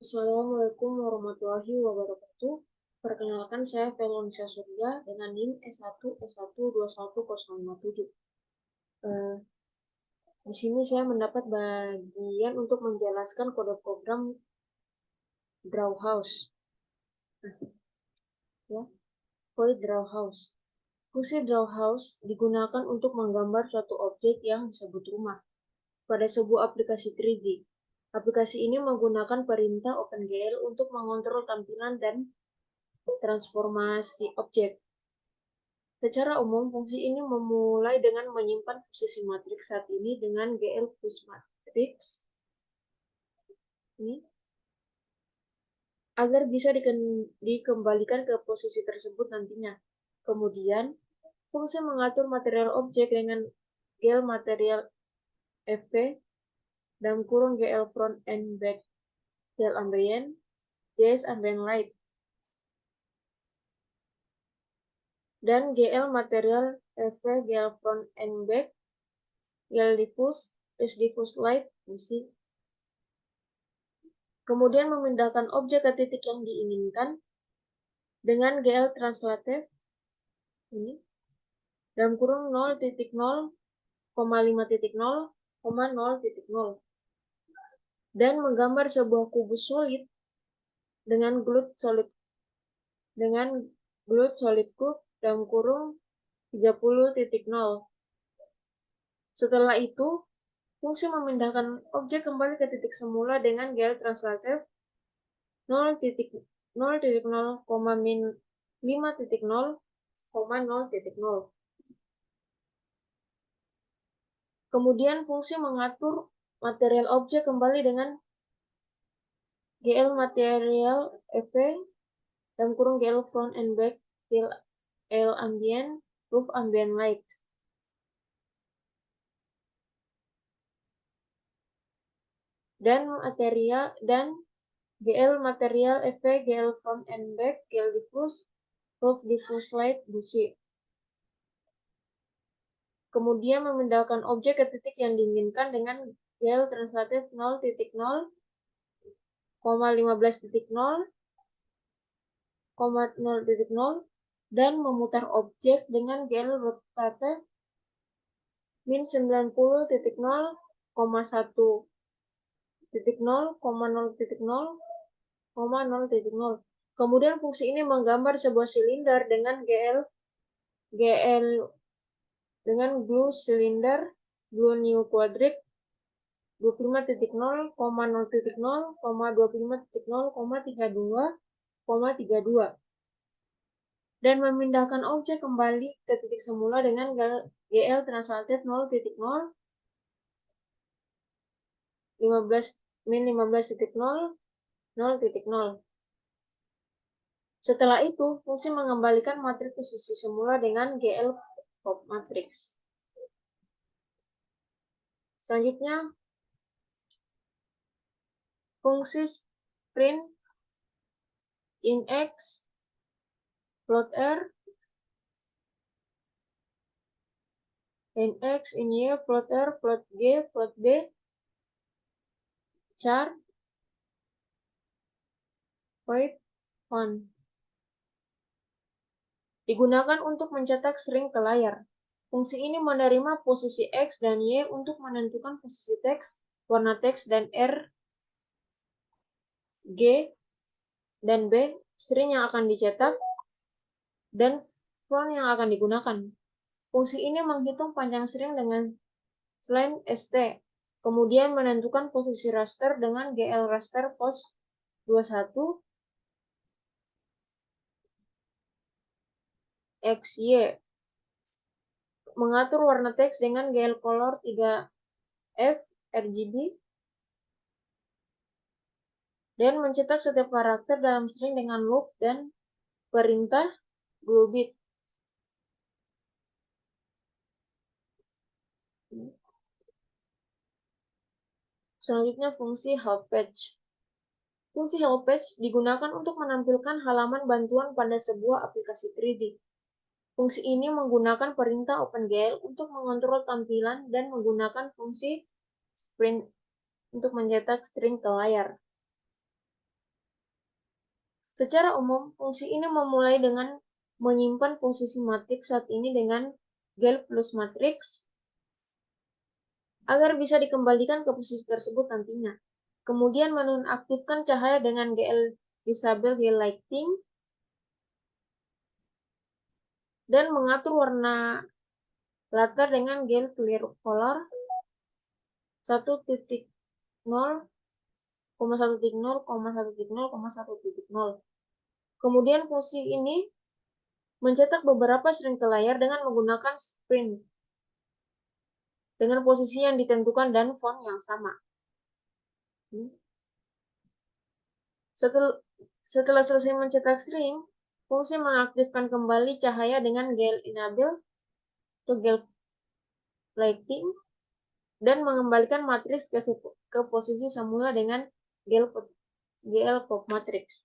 Assalamualaikum warahmatullahi wabarakatuh. Perkenalkan saya Feloncia Surya dengan NIM S1S1210057. Eh, di sini saya mendapat bagian untuk menjelaskan kode program Drawhouse. Ya, kode Drawhouse. Fungsi Drawhouse digunakan untuk menggambar suatu objek yang disebut rumah pada sebuah aplikasi 3D. Aplikasi ini menggunakan perintah OpenGL untuk mengontrol tampilan dan transformasi objek. Secara umum, fungsi ini memulai dengan menyimpan posisi matriks saat ini dengan GL plus matriks ini, agar bisa dikembalikan ke posisi tersebut nantinya. Kemudian, fungsi mengatur material objek dengan GL material FP dalam kurung GL front and back, GL ambient, JS ambient light, dan GL material FV, GL front and back, GL diffuse, diffuse light, kemudian memindahkan objek ke titik yang diinginkan dengan GL translative ini dalam kurung 0.0,5.0,0.0 dan menggambar sebuah kubus solid dengan glued solid cube dalam kurung 30.0. Setelah itu, fungsi memindahkan objek kembali ke titik semula dengan GL translative 0.0,5.0,0. Kemudian fungsi mengatur material objek kembali dengan GL material FV dalam kurung GL front and back, GL ambient, roof ambient light. Dan GL material FV, GL front and back, GL diffuse, roof diffuse light DC. Kemudian memindahkan objek ke titik yang diinginkan dengan GL translative 0.0,15.0,0 dan memutar objek dengan GL rotative min 90.0,1.0,0.0. Kemudian fungsi ini menggambar sebuah silinder dengan glue cylinder, glue new quadric 25.0,0.0,25.0,32 dan memindahkan objek kembali ke titik semula dengan GL translative 0.0,15.0,0.0. Setelah itu, fungsi mengembalikan matriks ke sisi semula dengan GL pop matrix. Selanjutnya, fungsi sprint in X, plot R, in X, in Y, plot R, plot G, plot B, char, void, on. Digunakan untuk mencetak string ke layar. Fungsi ini menerima posisi X dan Y untuk menentukan posisi teks, warna teks, dan R, G, dan B, string yang akan dicetak, dan font yang akan digunakan. Fungsi ini menghitung panjang string dengan line ST, kemudian menentukan posisi raster dengan GL raster pos 21 XY, mengatur warna teks dengan GL color 3F RGB, dan mencetak setiap karakter dalam string dengan loop dan perintah glue bit. Selanjutnya fungsi help page. Fungsi help page digunakan untuk menampilkan halaman bantuan pada sebuah aplikasi 3D. Fungsi ini menggunakan perintah OpenGL untuk mengontrol tampilan dan menggunakan fungsi sprint untuk mencetak string ke layar. Secara umum, fungsi ini memulai dengan menyimpan posisi matriks saat ini dengan GL plus matriks agar bisa dikembalikan ke posisi tersebut nantinya. Kemudian menonaktifkan cahaya dengan GL disable GL lighting dan mengatur warna latar dengan GL clear color 1.0,1.0,1.0,1.0. Kemudian fungsi ini mencetak beberapa string ke layar dengan menggunakan sprint dengan posisi yang ditentukan dan font yang sama. Setelah selesai mencetak string, fungsi mengaktifkan kembali cahaya dengan GL enable atau GL lighting dan mengembalikan matriks ke posisi semula dengan GL pop matrix.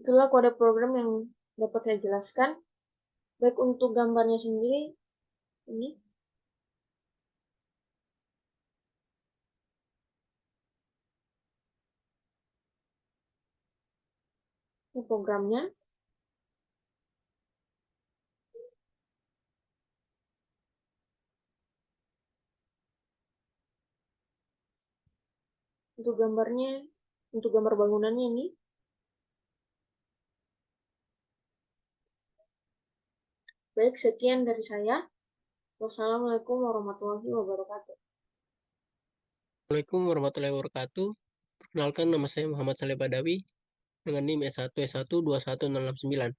Itulah kode program yang dapat saya jelaskan. Baik untuk gambarnya sendiri, ini programnya. Untuk gambarnya, untuk gambar bangunannya ini. Baik, sekian dari saya. Wassalamualaikum warahmatullahi wabarakatuh. Assalamualaikum warahmatullahi wabarakatuh. Perkenalkan, nama saya Muhammad Saleh Badawi dengan NIM S1S12169.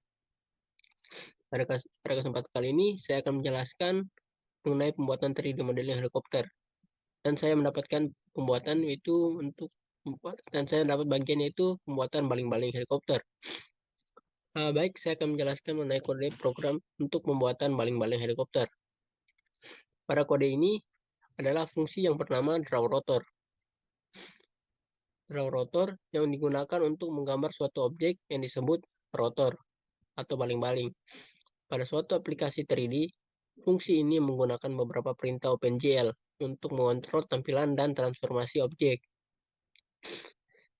Pada kesempatan kali ini, saya akan menjelaskan mengenai pembuatan 3D modeling helikopter. Dan saya mendapatkan pembuatan itu dan saya dapat bagian yaitu pembuatan baling-baling helikopter. Baik, saya akan menjelaskan mengenai kode program untuk pembuatan baling-baling helikopter. Pada kode ini adalah fungsi yang bernama draw rotor. Draw rotor yang digunakan untuk menggambar suatu objek yang disebut rotor atau baling-baling. Pada suatu aplikasi 3D, fungsi ini menggunakan beberapa perintah OpenGL untuk mengontrol tampilan dan transformasi objek.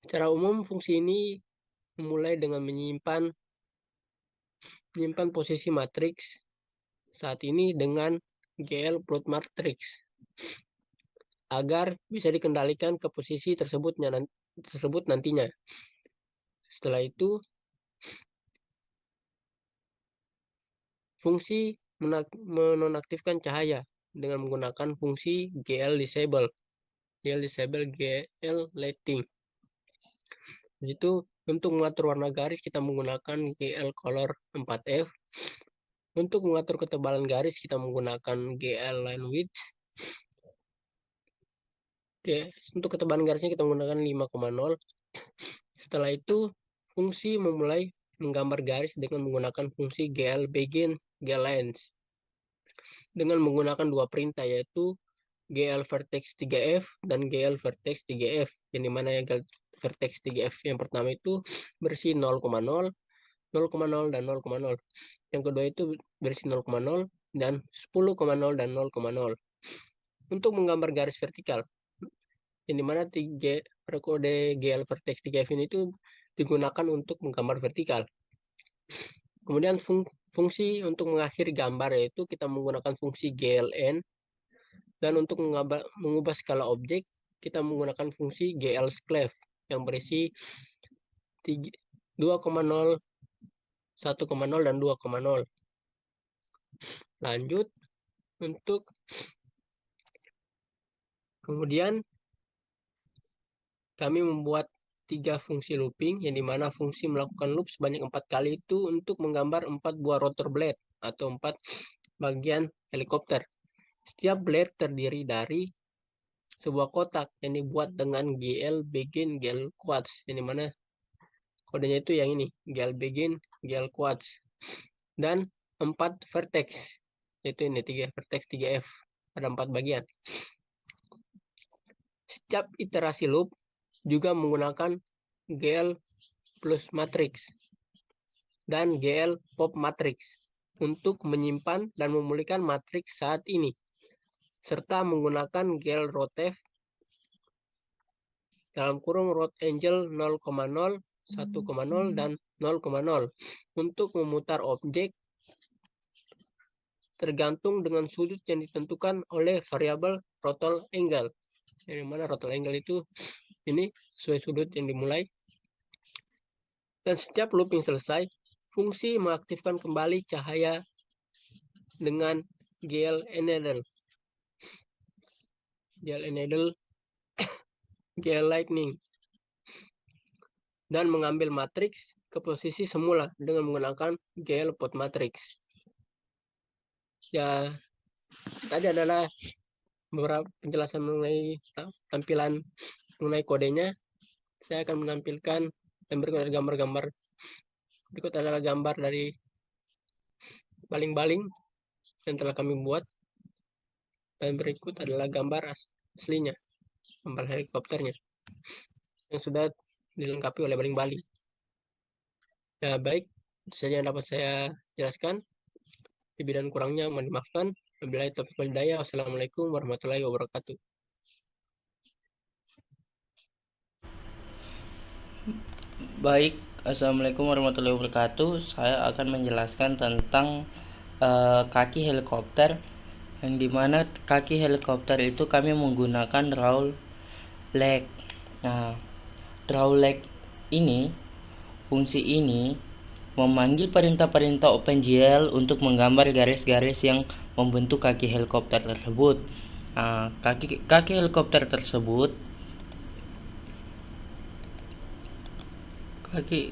Secara umum, fungsi ini memulai dengan menyimpan posisi matriks saat ini dengan GL plot matrix agar bisa dikendalikan ke posisi tersebut nantinya. Setelah itu, fungsi menonaktifkan cahaya dengan menggunakan fungsi GL disable GL lighting. Itu untuk mengatur warna garis kita menggunakan GL color 4F. Untuk mengatur ketebalan garis kita menggunakan GL line width. Untuk ketebalan garisnya kita menggunakan 5,0. Setelah itu fungsi memulai menggambar garis dengan menggunakan fungsi GL begin GL lines dengan menggunakan dua perintah yaitu GL vertex 3F dan GL vertex 3F, yang dimana yang vertex 3F yang pertama itu bersih 0,0, 0,0 dan 0,0. Yang kedua itu bersih 0,0 dan 10,0 dan 0,0. Untuk menggambar garis vertikal, yang dimana kode GL vertex 3F ini itu digunakan untuk menggambar vertikal. Kemudian fungsi untuk mengakhiri gambar yaitu kita menggunakan fungsi GLN. Dan untuk mengubah skala objek, kita menggunakan fungsi GL clef yang berisi 2,0, 1,0, dan 2,0. Lanjut, kemudian kami membuat 3 fungsi looping, yang dimana fungsi melakukan loop sebanyak 4 kali itu untuk menggambar 4 buah rotor blade atau 4 bagian helikopter. Setiap blade terdiri dari sebuah kotak yang dibuat dengan GL begin GL quads, yang dimana kodenya itu yang ini, GL begin GL quads, dan 4 vertex, yaitu ini 3 vertex 3F, ada 4 bagian. Setiap iterasi loop juga menggunakan GL plus matrix dan GL pop matrix untuk menyimpan dan memulihkan matriks saat ini, serta menggunakan GL rotef dalam kurung rot angel 0,0 1,0 dan 0,0. Untuk memutar objek tergantung dengan sudut yang ditentukan oleh variabel rotal angle. Dari mana rotal angle itu ini sesuai sudut yang dimulai. Dan setiap looping selesai, fungsi mengaktifkan kembali cahaya dengan GL enable, GL lightning, dan mengambil matriks ke posisi semula dengan menggunakan GL pot matrix. Ya, tadi adalah beberapa penjelasan mengenai tampilan mengenai kodenya. Saya akan menampilkan dan berikut ada gambar-gambar. Berikut adalah gambar dari baling-baling yang telah kami buat. Dan berikut adalah gambar aslinya, gambar helikopternya yang sudah dilengkapi oleh baling-baling. Ya baik, itu saja yang dapat saya jelaskan. Lebih dan kurangnya mohon dimaafkan. Wabillahi taufiq wal hidayah. Wassalamualaikum warahmatullahi wabarakatuh. Baik, assalamualaikum warahmatullahi wabarakatuh. Saya akan menjelaskan tentang kaki helikopter, yang dimana kaki helikopter itu kami menggunakan draw leg. Nah, draw leg ini, fungsi ini memanggil perintah-perintah OpenGL untuk menggambar garis-garis yang membentuk kaki helikopter tersebut. Nah, kaki helikopter tersebut kaki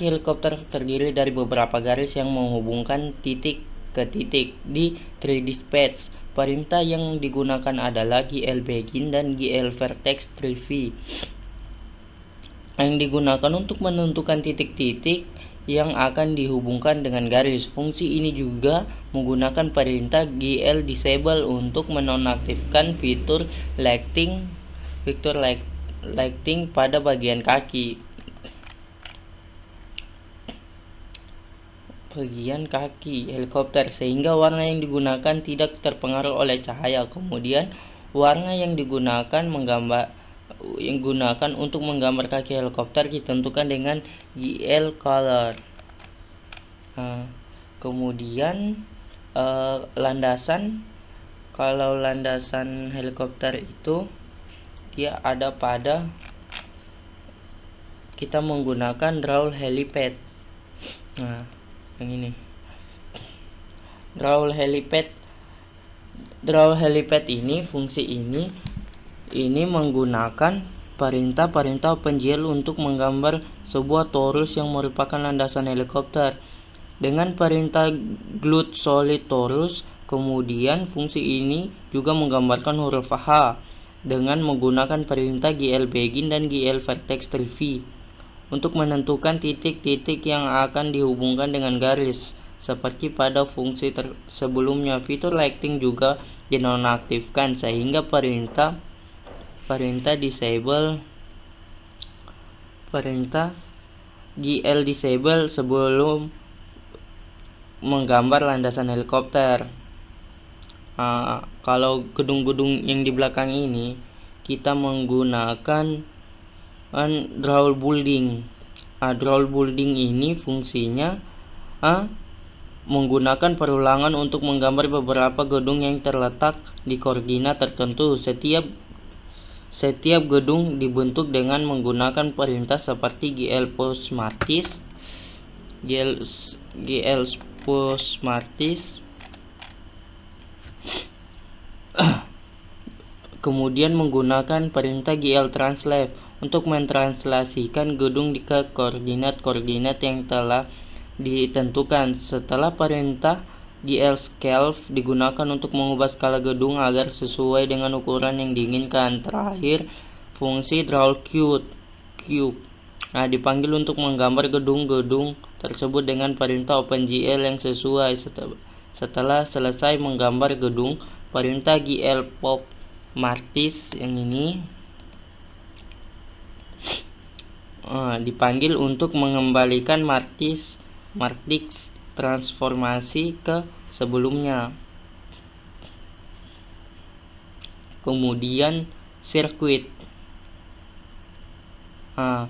helikopter terdiri dari beberapa garis yang menghubungkan titik ke titik di 3D-Space. Perintah yang digunakan adalah GL begin dan GL vertex 3V, yang digunakan untuk menentukan titik-titik yang akan dihubungkan dengan garis. Fungsi ini juga menggunakan perintah GL disable untuk menonaktifkan fitur lighting pada bagian kaki helikopter, sehingga warna yang digunakan tidak terpengaruh oleh cahaya. Kemudian warna yang digunakan untuk menggambar kaki helikopter ditentukan dengan GL color. Kemudian landasan, kalau landasan helikopter itu dia ada pada kita menggunakan draw helipad. Nah, yang ini draw helipad ini, fungsi ini menggunakan perintah-perintah OpenGL untuk menggambar sebuah torus yang merupakan landasan helikopter dengan perintah glued solid torus. Kemudian fungsi ini juga menggambarkan huruf H dengan menggunakan perintah GL begin dan GL vertex 3V untuk menentukan titik-titik yang akan dihubungkan dengan garis. Seperti pada fungsi sebelumnya, fitur lighting juga dinonaktifkan sehingga perintah GL disable sebelum menggambar landasan helikopter. Kalau gedung-gedung yang di belakang ini kita menggunakan draw building. Draw building ini fungsinya menggunakan perulangan untuk menggambar beberapa gedung yang terletak di koordinat tertentu. Setiap gedung dibentuk dengan menggunakan perintah seperti GL post martis, kemudian menggunakan perintah GL translate untuk mentranslasikan gedung ke koordinat-koordinat yang telah ditentukan. Setelah perintah GL scale digunakan untuk mengubah skala gedung agar sesuai dengan ukuran yang diinginkan. Terakhir, fungsi draw cube dipanggil untuk menggambar gedung-gedung tersebut dengan perintah OpenGL yang sesuai. Setelah selesai menggambar gedung, perintah GL pop martis yang ini dipanggil untuk mengembalikan matrix transformasi ke sebelumnya. Kemudian sirkuit Nah,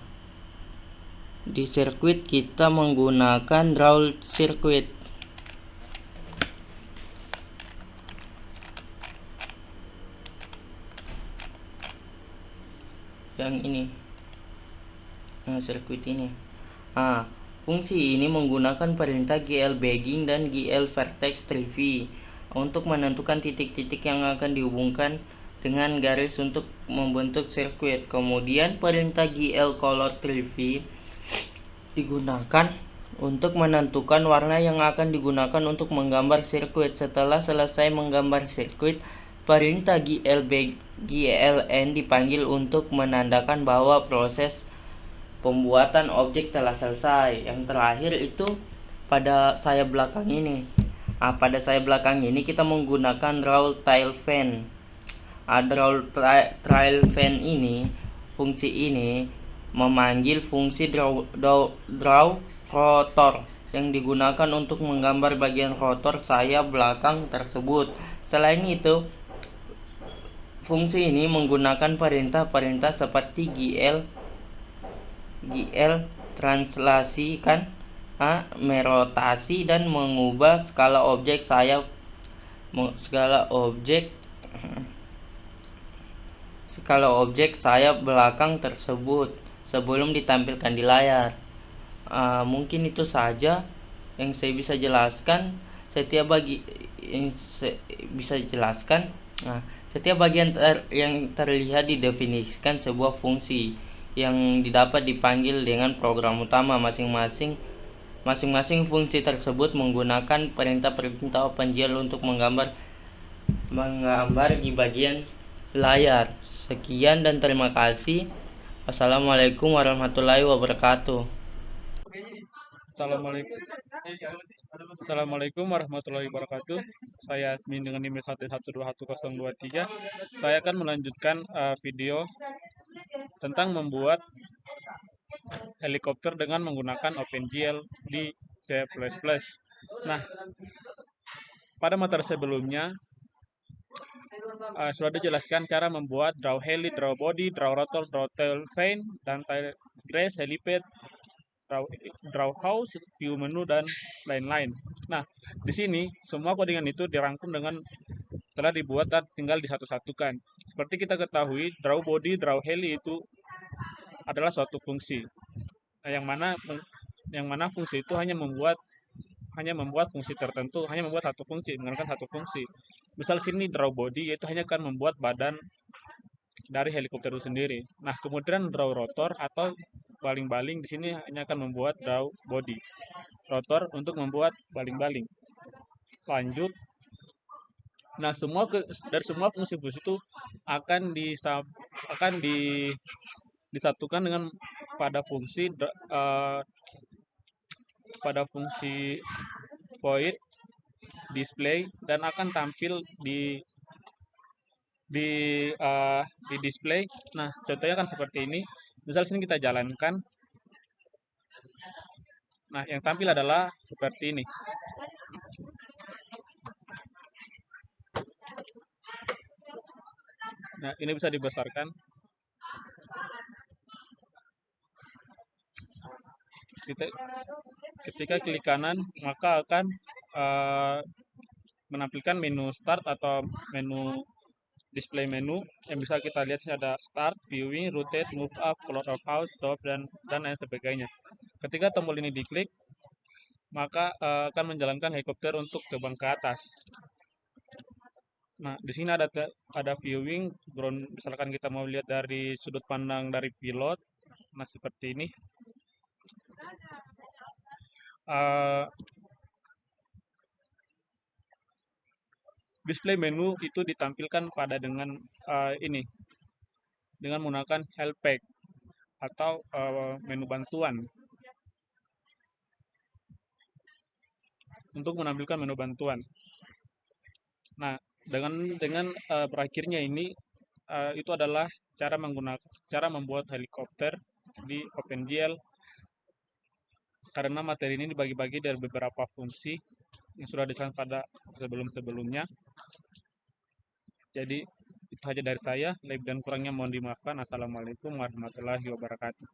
di sirkuit kita menggunakan draw circuit. Yang ini, sirkuit ini. Fungsi ini menggunakan perintah GL bagging dan GL vertex tree untuk menentukan titik-titik yang akan dihubungkan dengan garis untuk membentuk sirkuit. Kemudian perintah GL color tree digunakan untuk menentukan warna yang akan digunakan untuk menggambar sirkuit. Setelah selesai menggambar sirkuit, perintah GLN dipanggil untuk menandakan bahwa proses pembuatan objek telah selesai. Yang terakhir itu pada sayap belakang ini. Pada sayap belakang ini kita menggunakan draw tail fan. Draw tail fan ini, fungsi ini memanggil fungsi draw rotor yang digunakan untuk menggambar bagian rotor sayap belakang tersebut. Selain itu, fungsi ini menggunakan perintah-perintah seperti GL translasikan, merotasi, dan mengubah skala objek sayap belakang tersebut sebelum ditampilkan di layar. Mungkin itu saja yang saya bisa jelaskan. Setiap bagian yang terlihat didefinisikan sebuah fungsi yang dapat dipanggil dengan program utama. Masing-masing fungsi tersebut menggunakan perintah-perintah OpenGL untuk menggambar di bagian layar. Sekian dan terima kasih. Wassalamualaikum warahmatullahi wabarakatuh. Assalamualaikum warahmatullahi wabarakatuh. Saya admin dengan NIM 1121023. Saya akan melanjutkan video tentang membuat helikopter dengan menggunakan OpenGL di C++. Nah, pada materi sebelumnya sudah dijelaskan cara membuat draw heli, draw body, draw rotor, draw tail fan, dan tail grace, helipad, draw house, view menu, dan lain-lain. Nah, di sini semua codingan itu dirangkum dengan telah dibuat dan tinggal disatu-satukan. Seperti kita ketahui, draw body, draw heli itu adalah suatu fungsi. Nah, yang mana fungsi itu hanya membuat fungsi tertentu, hanya membuat satu fungsi, menggunakan satu fungsi. Misal sini draw body, yaitu hanya akan membuat badan dari helikopter itu sendiri. Nah, kemudian draw rotor atau baling-baling di sini hanya akan membuat draw body, rotor untuk membuat baling-baling. Lanjut. Nah, dari semua fungsi-fungsi itu akan disatukan dengan pada fungsi void display dan akan tampil di display. Nah, contohnya kan seperti ini. Misal sini kita jalankan. Nah, yang tampil adalah seperti ini. Nah, ini bisa dibesarkan. Ketika klik kanan, maka akan menampilkan menu start atau menu display menu yang bisa kita lihat. Sini ada start, viewing, rotate, move up, color of house, stop, dan lain sebagainya. Ketika tombol ini diklik, maka akan menjalankan helikopter untuk terbang ke atas. Nah, di sini ada viewing ground. Misalkan kita mau lihat dari sudut pandang dari pilot. Nah, seperti ini. Display menu itu ditampilkan dengan dengan menggunakan help pack atau menu bantuan. Untuk menampilkan menu bantuan. Nah, dengan berakhirnya ini itu adalah cara membuat helikopter di OpenGL, karena materi ini dibagi-bagi dari beberapa fungsi yang sudah dijelaskan pada sebelum-sebelumnya. Jadi itu itu saja dari saya. Lebih dan kurangnya mohon dimaafkan. Assalamualaikum warahmatullahi wabarakatuh.